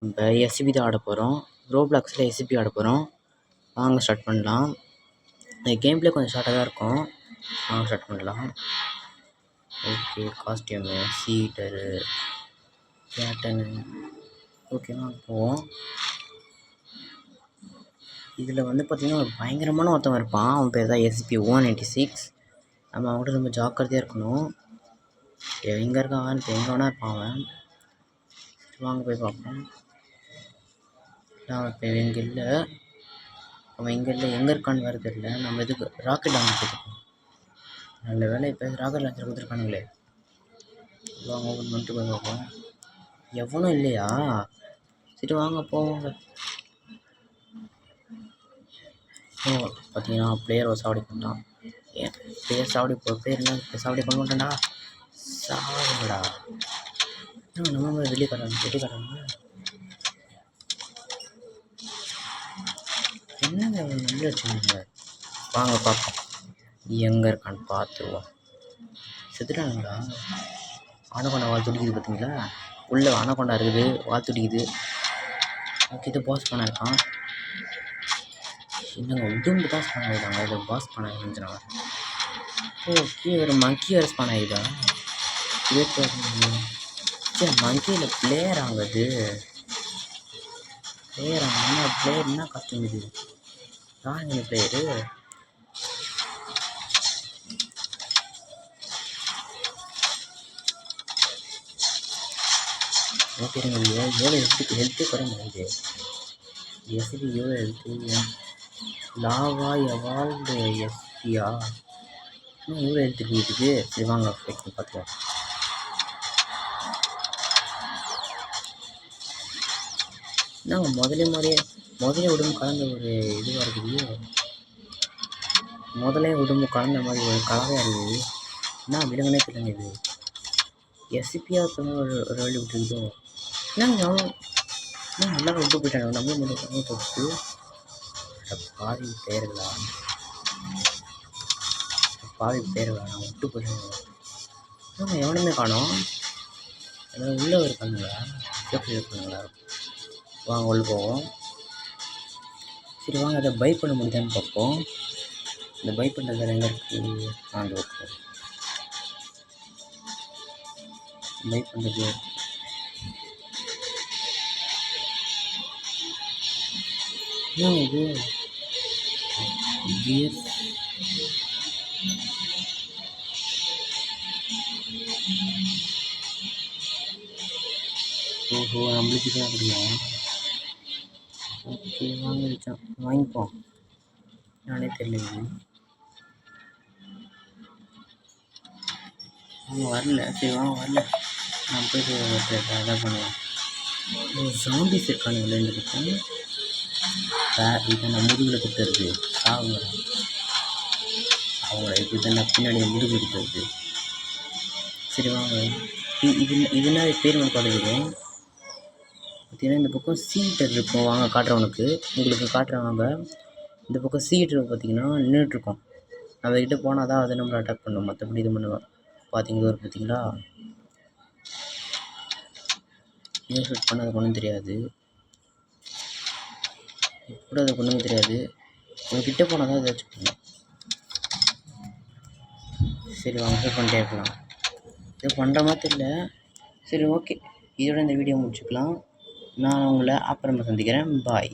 இப்போ எஸ்சிபி தான் ஆட போகிறோம். ரோப்ளாக்ஸில் எஸ்சிபி ஆட போகிறோம். வாங்க ஸ்டார்ட் பண்ணலாம். இந்த கேம் பிளே கொஞ்சம் ஷார்ட்டாக தான் இருக்கும். வாங்க ஸ்டார்ட் பண்ணலாம். ஓகே, காஸ்டியூமு, சீட்டரு, கேட்டனு. ஓகேவா போவோம். இதில் வந்து பார்த்திங்கன்னா ஒரு பயங்கரமான ஒருத்தவன் இருப்பான். அவன் பேர் தான் SCP-186. நம்ம அவன்கிட்ட ரொம்ப ஜாக்கிரதையாக இருக்கணும். எங்கே இருக்கான் இப்போ எங்கே வேணா இருப்பான் அவன். வாங்க போய் பார்ப்போம். அவன் இப்போ எங்கே இல்லை, அவன் எங்கே இல்லை, எங்கே இருக்கான்னு வேறு தெரியல. நம்ம இதுக்கு ராக்கெட் லான்ச்சர் கொடுத்துருக்கோம். நல்ல வேலை இப்போ ராக்கெட் லான்ச்சர் கொடுத்துருக்கானுங்களே. வாங்க ஓப்பன் பண்ணிட்டு போய் பார்ப்போம். எவனும் இல்லையா? சரி வாங்க போவாங்க. ஸோ பார்த்தீங்கன்னா பிளேயர் ஒரு சாவடி பண்ணிட்டான். ஏன் பிளேயர் சாவடி பிளேயர் என்ன சாவடி பண்ண மாட்டேன்டா, சாவடா. நம்ம வெளியே காட்டுறாங்க. என்னங்க நல்ல வச்சுருங்க. வாங்க பார்ப்போம் எங்கே இருக்கான்னு பார்த்துருவோம். செத்துட்டானுங்களா? ஆனகொண்டா வால் துடிக்குது பார்த்தீங்களா? உள்ளே ஆனகொண்டா இருக்குது, வால் துடிக்குது. ஓகே, இது பாஸ் பண்ண இருக்கான். என்னங்க உடம்பு தான் ஸ்பான் ஆகிட்டாங்க. இது பாஸ் பண்ண இருந்துச்சுனாங்க. ஓகே, ஒரு மங்கி வேறு ஸ்பான் ஆகிதா? சரி, மங்கியில் பிளேயர் ஆகுது. பிளேயர் ஆகுது. பிளேயர் என்ன கஷ்டம் இது? யாருங்க பிளேயரு? ஓகே, எவ்வளோ ஹெல்த்து குறைய முடியுது. எஸ்பி எவ்வளோ ஹெல்த்து? லாவா எவால்டு எஸ்பியா? இன்னும் எவ்வளோ ஹெல்த் இருக்குது? சரி வாங்க ஃபைட் பண்ணி பார்த்துக்கலாம். என்னங்க முதலே உடம்பு கலந்த ஒரு இதுவாக இருக்குது. முதலே உடம்பு கலந்த மாதிரி ஒரு கலவையாக இருக்குது. என்ன விலங்குனே தெரியலங்க இது. எஸ்சிபியாக ஒரு வழி விட்டுருக்குதோ. என்னங்க எல்லாரும் விட்டு போயிட்டாங்க. நம்மளும் மட்டும் போட்டு பாதி பேர்களா நான் விட்டு போயிட்டாங்க. நாங்கள் எவனுமே காணோம். எதாவது உள்ளே இருக்கானுங்களா? சேஃப்டி இருக்கானுங்களா? வாங்க உள்ள போவோம். சரி வாங்க, அதை பை பண்ண முடியுதான்னு பார்ப்போம். இந்த பை பண்ணுறது எங்கே இருக்குது? அந்த இருக்கும் பை பண்ணுறது. என்ன இது? கியர் ஓஹோ, நம்மளுக்கு தான் அப்படியா? ஓகே வாங்கிப்போம். நானே தெரியல. அவங்க வரல. சரி வாங்க வரல, நான் போய்ட்டு அதான் பண்ணுவேன். ஜாம்பிஸ் இருக்கானுங்களே இந்த பக்கம். இதை நான் முதுகில் கொடுத்துருது சாவுங்க. அவங்கள இது நான் பின்னாடி முதுகில் கொடுத்துருது. சரி வாங்க, இதுனா பேர் ஒன்று பார்த்துக்கிடுவோம். பார்த்தீங்கன்னா இந்த பக்கம் சீட்டர் இருக்கும். வாங்க காட்டுறவனுக்கு உங்களுக்கு காட்டுறவங்க. இந்த பக்கம் சீட்டர் பார்த்தீங்கன்னா நின்றுட்டுருக்கோம். நம்ம கிட்டே போனால் தான் அதை நம்மளை அட்டாக் பண்ணுவோம். மற்றபடி இது பண்ணுவேன். பார்த்தீங்களா பார்த்தீங்களா? ஏன் ஷூட் பண்ண அது ஒன்றும் தெரியாது. கூட அது ஒன்றுமே தெரியாது. உங்ககிட்ட போனால் தான் ஏதாச்சும் பண்ணும். சரி வாங்க ஷூட் பண்ணிட்டே இருக்கலாம். இது பண்ணுற மாதிரி இல்லை. சரி ஓகே, இதோட இந்த வீடியோ முடிச்சுக்கலாம். நான் உங்களை அப்புறமா சந்திக்கிறேன். பாய்.